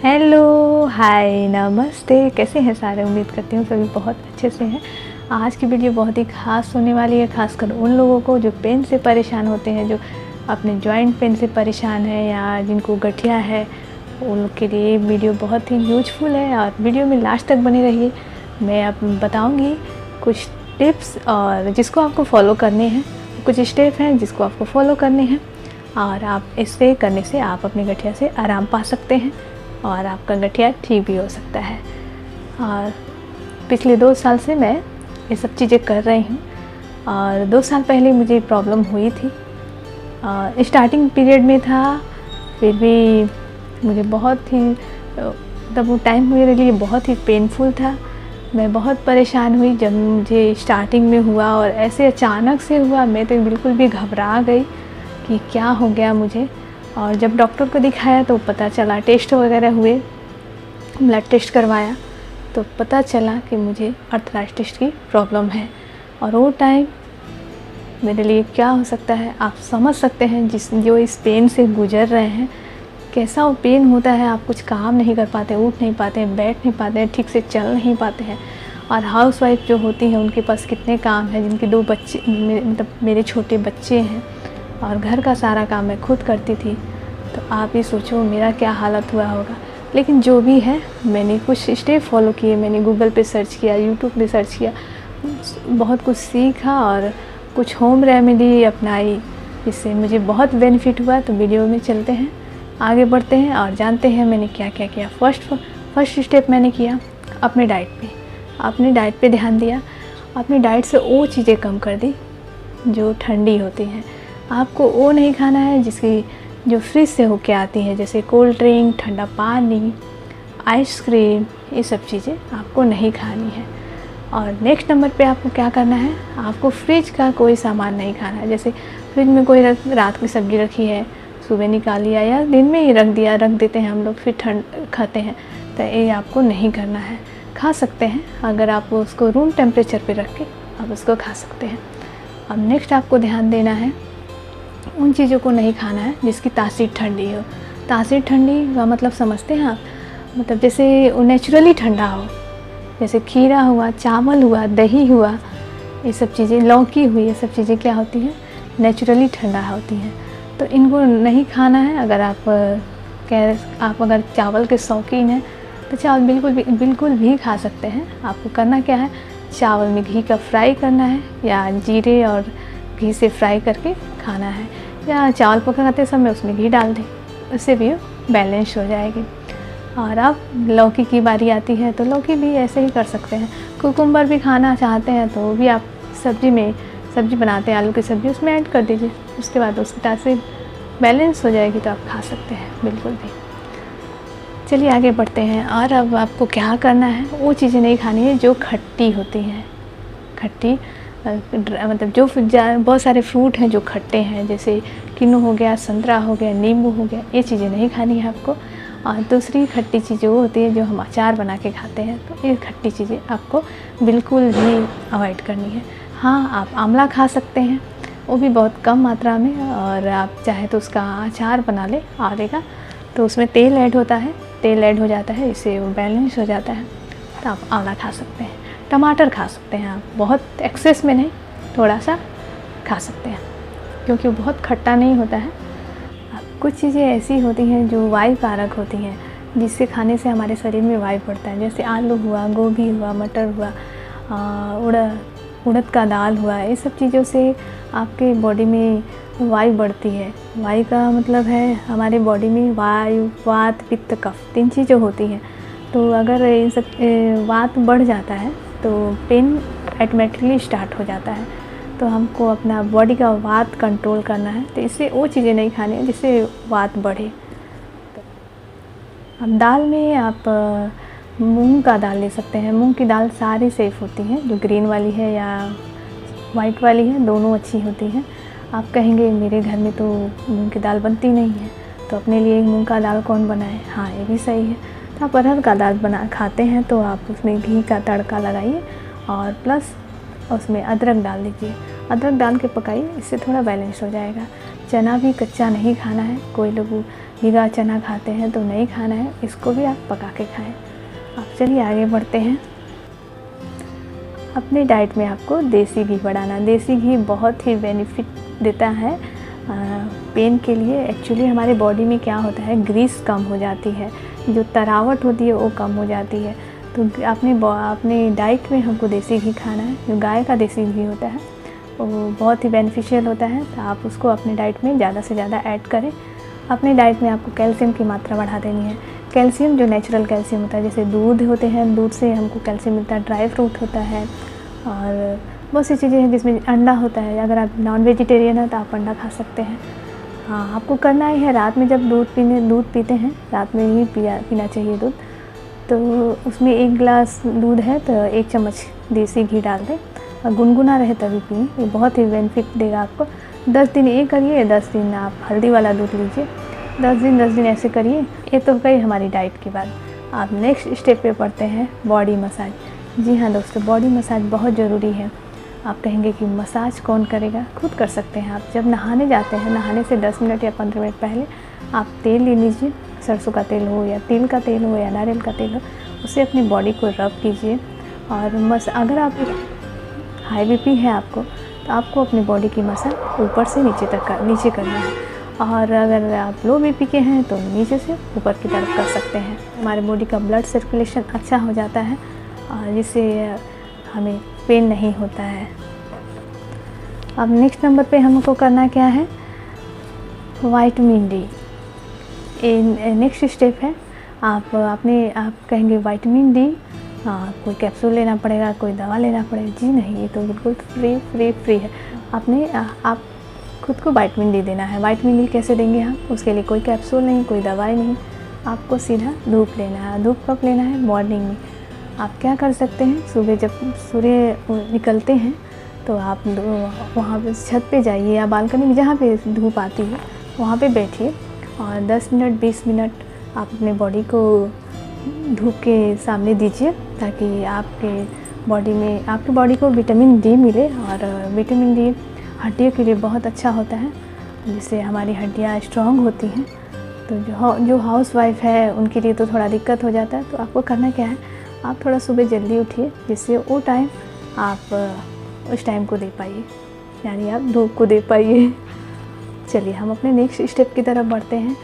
Hello, हाय, नमस्ते। कैसे हैं सारे? उम्मीद करती हूँ सभी बहुत अच्छे से हैं। आज की वीडियो बहुत ही ख़ास होने वाली है, ख़ासकर उन लोगों को जो पेन से परेशान होते हैं, जो अपने जॉइंट पेन से परेशान है या जिनको गठिया है, उन लोग के लिए वीडियो बहुत ही यूजफुल है। और वीडियो में लास्ट तक बने रहिए। मैं अब बताऊँगी कुछ टिप्स और जिसको आपको फॉलो करने हैं, कुछ स्टेप हैं जिसको आपको फॉलो करने हैं और आप इसे करने से आप अपनी गठिया से आराम पा सकते हैं और आपका गठिया ठीक भी हो सकता है। और पिछले 2 साल से मैं ये सब चीज़ें कर रही हूँ और 2 साल पहले मुझे प्रॉब्लम हुई थी। स्टार्टिंग पीरियड में था, फिर भी मुझे बहुत ही तब वो टाइम मेरे लिए बहुत ही पेनफुल था। मैं बहुत परेशान हुई जब मुझे स्टार्टिंग में हुआ और ऐसे अचानक से हुआ। मैं तो बिल्कुल भी घबरा गई कि क्या हो गया मुझे। और जब डॉक्टर को दिखाया तो पता चला, टेस्ट वगैरह हुए, ब्लड टेस्ट करवाया तो पता चला कि मुझे अर्थराइटिस की प्रॉब्लम है। और वो टाइम मेरे लिए क्या हो सकता है आप समझ सकते हैं। जो इस पेन से गुजर रहे हैं, कैसा वो पेन होता है। आप कुछ काम नहीं कर पाते, उठ नहीं पाते, बैठ नहीं पाते, ठीक से चल नहीं पाते हैं। और हाउसवाइफ जो होती हैं उनके पास कितने काम हैं, जिनके 2 बच्चे मतलब मेरे छोटे बच्चे हैं और घर का सारा काम मैं खुद करती थी। तो आप ही सोचो मेरा क्या हालत हुआ होगा। लेकिन जो भी है, मैंने कुछ स्टेप फॉलो किए। मैंने गूगल पे सर्च किया, यूट्यूब पे सर्च किया, बहुत कुछ सीखा और कुछ होम रेमेडी अपनाई, इससे मुझे बहुत बेनिफिट हुआ। तो वीडियो में चलते हैं, आगे बढ़ते हैं और जानते हैं मैंने क्या क्या किया। फर्स्ट स्टेप मैंने किया अपने डाइट पे ध्यान दिया। अपनी डाइट से वो चीज़ें कम कर दी जो ठंडी होती हैं। आपको वो नहीं खाना है जिसकी जो फ्रिज से होके आती है, जैसे कोल्ड ड्रिंक, ठंडा पानी, आइसक्रीम, ये सब चीज़ें आपको नहीं खानी है। और नेक्स्ट नंबर पे आपको क्या करना है, आपको फ्रिज का कोई सामान नहीं खाना है। जैसे फ्रिज में कोई रात की सब्ज़ी रखी है, सुबह निकाल लिया या दिन में ही रख देते हैं हम लोग, फिर ठंड खाते हैं। तो ये आपको नहीं करना है। खा सकते हैं अगर आप उसको रूम टेम्परेचर पे रख के आप उसको खा सकते हैं। अब नेक्स्ट आपको ध्यान देना है, उन चीज़ों को नहीं खाना है जिसकी तासीर ठंडी हो। तासीर ठंडी का मतलब समझते हैं आप? मतलब जैसे वो नेचुरली ठंडा हो, जैसे खीरा हुआ, चावल हुआ, दही हुआ, ये सब चीज़ें, लौकी हुई, ये सब चीज़ें क्या होती हैं, नेचुरली ठंडा होती हैं। तो इनको नहीं खाना है। अगर आप अगर चावल के शौकीन हैं तो चावल बिल्कुल भी खा सकते हैं। आपको करना क्या है, चावल में घी का फ्राई करना है या जीरे और घी से फ्राई करके खाना है, या चावल पकाते समय उसमें घी डाल दें, उससे भी बैलेंस हो जाएगी। और अब लौकी की बारी आती है तो लौकी भी ऐसे ही कर सकते हैं। कुकुम्बर भी खाना चाहते हैं तो भी आप सब्ज़ी बनाते हैं, आलू की सब्ज़ी, उसमें ऐड कर दीजिए। उसके बाद उसकी तासीर बैलेंस हो जाएगी तो आप खा सकते हैं बिल्कुल भी। चलिए आगे बढ़ते हैं। और अब आपको क्या करना है, वो चीज़ें नहीं खानी है जो खट्टी होती हैं। खट्टी मतलब जो बहुत सारे फ्रूट हैं जो खट्टे हैं, जैसे किन्नू हो गया, संतरा हो गया, नींबू हो गया, ये चीज़ें नहीं खानी है आपको। और दूसरी खट्टी चीज़ें वो होती है जो हम अचार बना के खाते हैं, तो ये खट्टी चीज़ें आपको बिल्कुल भी अवॉइड करनी है। हाँ, आप आंवला खा सकते हैं, वो भी बहुत कम मात्रा में। और आप चाहे तो उसका अचार बना ले आंवले का, तो उसमें तेल ऐड होता है, तेल ऐड हो जाता है, इससे वो बैलेंस हो जाता है। तो आप आंवला खा सकते हैं। टमाटर खा सकते हैं आप, बहुत एक्सेस में नहीं, थोड़ा सा खा सकते हैं क्योंकि वो बहुत खट्टा नहीं होता है। कुछ चीज़ें ऐसी होती हैं जो वायु कारक होती हैं, जिससे खाने से हमारे शरीर में वायु बढ़ता है। जैसे आलू हुआ, गोभी हुआ, मटर हुआ, उड़द का दाल हुआ, ये सब चीज़ों से आपके बॉडी में वायु बढ़ती है। वायु का मतलब है हमारे बॉडी में वायु, वात, पित्त, कफ, 3 चीज़ें होती हैं। तो अगर इन सब वात बढ़ जाता है तो पेन ऑटोमेटिकली स्टार्ट हो जाता है। तो हमको अपना बॉडी का वात कंट्रोल करना है, तो इससे वो चीज़ें नहीं खानी है जिससे वात बढ़े। अब दाल में आप मूंग का दाल ले सकते हैं। मूंग की दाल सारी सेफ़ होती हैं, जो ग्रीन वाली है या वाइट वाली है, दोनों अच्छी होती हैं। आप कहेंगे मेरे घर में तो मूंग की दाल बनती नहीं है, तो अपने लिए मूंग का दाल कौन बनाए। हाँ, ये भी सही है। तो आप अरहर का दाल खाते हैं तो आप उसमें घी का तड़का लगाइए और प्लस उसमें अदरक डाल दीजिए। अदरक डाल के पकाइए, इससे थोड़ा बैलेंस हो जाएगा। चना भी कच्चा नहीं खाना है। कोई लोग भीगा चना खाते हैं तो नहीं खाना है, इसको भी आप पका के खाएं। अब चलिए आगे बढ़ते हैं। अपनी डाइट में आपको देसी घी बढ़ाना। देसी घी बहुत ही बेनिफिट देता है पेन के लिए। एक्चुअली हमारे बॉडी में क्या होता है, ग्रीस कम हो जाती है, जो तरावट होती है वो कम हो जाती है। तो अपने डाइट में हमको देसी घी खाना है। जो गाय का देसी घी होता है वो बहुत ही बेनिफिशियल होता है, तो आप उसको अपने डाइट में ज़्यादा से ज़्यादा ऐड करें। अपने डाइट में आपको कैल्शियम की मात्रा बढ़ा देनी है। कैल्शियम जो नेचुरल कैल्शियम होता है, जैसे दूध होते हैं, दूध से हमको कैल्शियम मिलता है, ड्राई फ्रूट होता है और बहुत सी चीज़ें हैं, जिसमें अंडा होता है। अगर आप नॉन वेजिटेरियन हैं तो आप अंडा खा सकते हैं। हाँ, आपको करना ही है, रात में जब दूध पीते हैं, रात में ही पीना चाहिए दूध। तो उसमें 1 गिलास दूध है तो 1 चम्मच देसी घी डाल दें और गुनगुना रहे तभी पिए। ये बहुत ही बेनिफिट देगा आपको। 10 दिन ये करिए, 10 दिन आप हल्दी वाला दूध लीजिए। 10 दिन ऐसे करिए। ये तो गई हमारी डाइट की बात। आप नेक्स्ट स्टेप पे पढ़ते हैं, बॉडी मसाज। जी हाँ दोस्तों, बॉडी मसाज बहुत ज़रूरी है। आप कहेंगे कि मसाज कौन करेगा? खुद कर सकते हैं आप। जब नहाने जाते हैं, नहाने से 10 मिनट या 15 मिनट पहले आप तेल ले लीजिए, सरसों का तेल हो या तिल का तेल हो या नारियल का तेल हो, उससे अपनी बॉडी को रब कीजिए। और अगर आप हाई बीपी है आपको, तो आपको अपनी बॉडी की मसाज ऊपर से नीचे करना है। और अगर आप लो बीपी के हैं तो नीचे से ऊपर की तरफ कर सकते हैं। हमारे बॉडी का ब्लड सर्कुलेशन अच्छा हो जाता है और जिससे हमें पेन नहीं होता है। अब नेक्स्ट नंबर पे हमको करना क्या है, विटामिन डी। नेक्स्ट स्टेप है। आप कहेंगे विटामिन डी कोई कैप्सूल लेना पड़ेगा, कोई दवा लेना पड़ेगा? जी नहीं, ये तो बिल्कुल फ्री है। आप खुद को विटामिन डी देना है। विटामिन डी कैसे देंगे हम? उसके लिए कोई कैप्सूल नहीं, कोई दवाई नहीं, आपको सीधा धूप लेना है। धूप कब लेना है? मॉर्निंग में। आप क्या कर सकते हैं, सुबह जब सूर्य निकलते हैं तो आप वहाँ पे छत पे जाइए या बालकनी में, जहाँ पे धूप आती है वहाँ पे बैठिए और 10 मिनट 20 मिनट आप अपने बॉडी को धूप के सामने दीजिए, ताकि आपकी बॉडी को विटामिन डी मिले। और विटामिन डी हड्डियों के लिए बहुत अच्छा होता है, जिससे हमारी हड्डियाँ स्ट्रॉन्ग होती हैं। तो जो हाउस वाइफ है उनके लिए तो थोड़ा दिक्कत हो जाता है। तो आपको करना क्या है, आप थोड़ा सुबह जल्दी उठिए, जिससे वो टाइम आप उस टाइम को दे पाइए, यानी आप धूप को दे पाइए। चलिए हम अपने नेक्स्ट स्टेप की तरफ बढ़ते हैं।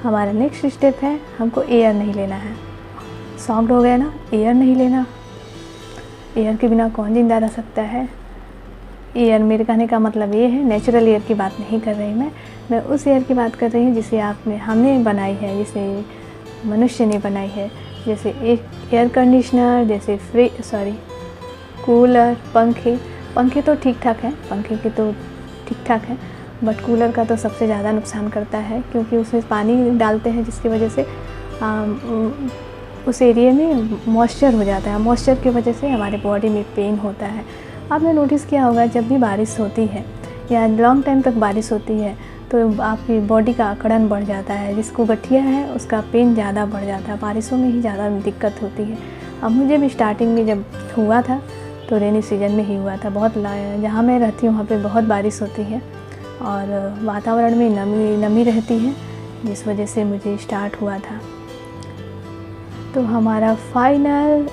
हमारा नेक्स्ट स्टेप है, हमको एयर नहीं लेना है। सॉफ्ट हो गया ना, एयर नहीं लेना। एयर के बिना कौन जिंदा रह सकता है? एयर, मेरे कहने का मतलब ये है, नेचुरल एयर की बात नहीं कर रही मैं उस एयर की बात कर रही हूँ जिसे हमने बनाई है, जिसे मनुष्य ने बनाई है। जैसे एक एयर कंडीशनर, जैसे कूलर, पंखे तो ठीक ठाक हैं, पंखे के तो ठीक ठाक है, बट कूलर का तो सबसे ज़्यादा नुकसान करता है, क्योंकि उसमें पानी डालते हैं, जिसकी वजह से उस एरिया में मॉइस्चर हो जाता है। मॉइस्चर की वजह से हमारे बॉडी में पेन होता है। आपने नोटिस किया होगा, जब भी बारिश होती है या लॉन्ग टाइम तक बारिश होती है तो आपकी बॉडी का अकड़न बढ़ जाता है। जिसको गठिया है उसका पेन ज़्यादा बढ़ जाता है, बारिशों में ही ज़्यादा दिक्कत होती है। अब मुझे भी स्टार्टिंग में जब हुआ था तो रेनी सीजन में ही हुआ था। जहाँ मैं रहती हूँ वहाँ पे बहुत बारिश होती है और वातावरण में नमी रहती है, जिस वजह से मुझे स्टार्ट हुआ था। तो हमारा फाइनल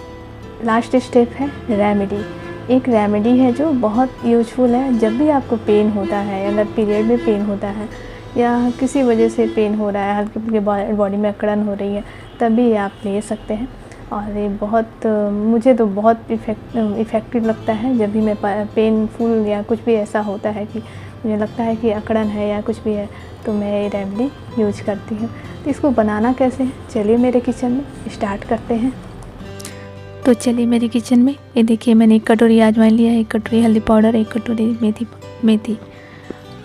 लास्ट स्टेप है रेमेडी। एक रेमेडी है जो बहुत यूजफुल है। जब भी आपको पेन होता है, अगर पीरियड में पेन होता है या किसी वजह से पेन हो रहा है, हल्की फुल्की बॉडी में अकड़न हो रही है, तभी आप ले सकते हैं। और ये मुझे तो बहुत इफ़ेक्टिव लगता है। जब भी मैं पेनफुल या कुछ भी ऐसा होता है कि मुझे लगता है कि अकड़न है या कुछ भी है, तो मैं ये रेमेडी यूज करती हूँ। तो इसको बनाना कैसे है, चलिए मेरे किचन में स्टार्ट करते हैं। तो चलिए मेरे किचन में, ये देखिए मैंने 1 कटोरी अजवाइन लिया है, 1 कटोरी हल्दी पाउडर, 1 कटोरी मेथी।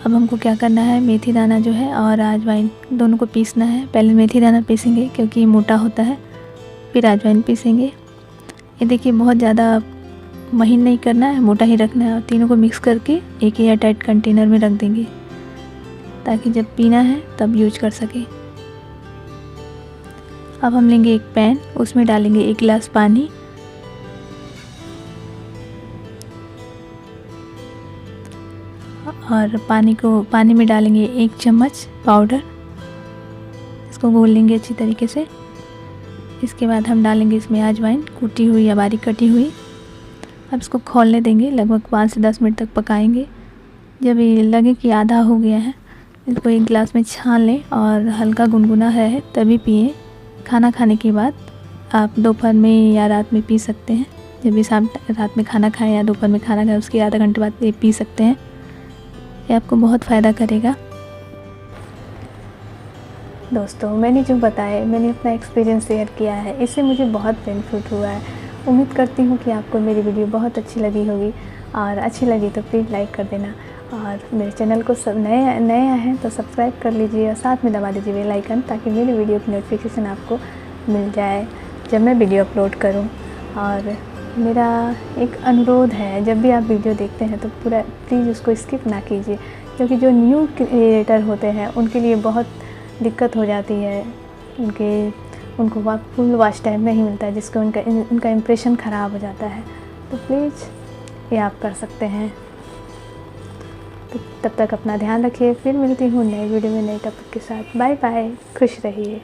अब हमको क्या करना है, मेथी दाना जो है और अजवाइन दोनों को पीसना है। पहले मेथी दाना पीसेंगे क्योंकि ये मोटा होता है, फिर अजवाइन पीसेंगे। ये देखिए बहुत ज़्यादा महीन नहीं करना है, मोटा ही रखना है। और तीनों को मिक्स करके एक एयर टाइट कंटेनर में रख देंगे, ताकि जब पीना है तब यूज कर सके। अब हम लेंगे एक पैन, उसमें डालेंगे 1 गिलास पानी। और पानी में डालेंगे 1 चम्मच पाउडर। इसको घोल लेंगे अच्छी तरीके से। इसके बाद हम डालेंगे इसमें अजवाइन कूटी हुई या बारीक कटी हुई। अब इसको खौलने देंगे, लगभग 5 से 10 मिनट तक पकाएंगे। जब ये लगे कि आधा हो गया है, इसको एक गिलास में छान लें और हल्का गुनगुना है तभी पिएं। खाना खाने के बाद आप दोपहर में या रात में पी सकते हैं। जब भी शाम रात में खाना खाएं या दोपहर में खाना खाएं, उसके आधा घंटे बाद ये पी सकते हैं। ये आपको बहुत फ़ायदा करेगा। दोस्तों, मैंने जो बताया, मैंने अपना एक्सपीरियंस शेयर किया है, इससे मुझे बहुत बेनिफिट हुआ है। उम्मीद करती हूँ कि आपको मेरी वीडियो बहुत अच्छी लगी होगी, और अच्छी लगी तो प्लीज़ लाइक कर देना। और मेरे चैनल को सब नया है तो सब्सक्राइब कर लीजिए और साथ में दबा दीजिए बेल आइकन, ताकि मेरी वीडियो की नोटिफिकेशन आपको मिल जाए जब मैं वीडियो अपलोड करूँ। और मेरा एक अनुरोध है, जब भी आप वीडियो देखते हैं तो पूरा प्लीज़ उसको स्किप ना कीजिए, क्योंकि जो न्यू क्रिएटर होते हैं उनके लिए बहुत दिक्कत हो जाती है। उनको फुल वॉच टाइम नहीं मिलता है, जिसको उनका इम्प्रेशन ख़राब हो जाता है। तो प्लीज़ ये आप कर सकते हैं। तो तब तक अपना ध्यान रखिए। फिर मिलती हूँ नए वीडियो में नए टॉपिक के साथ। बाय बाय, खुश रहिए।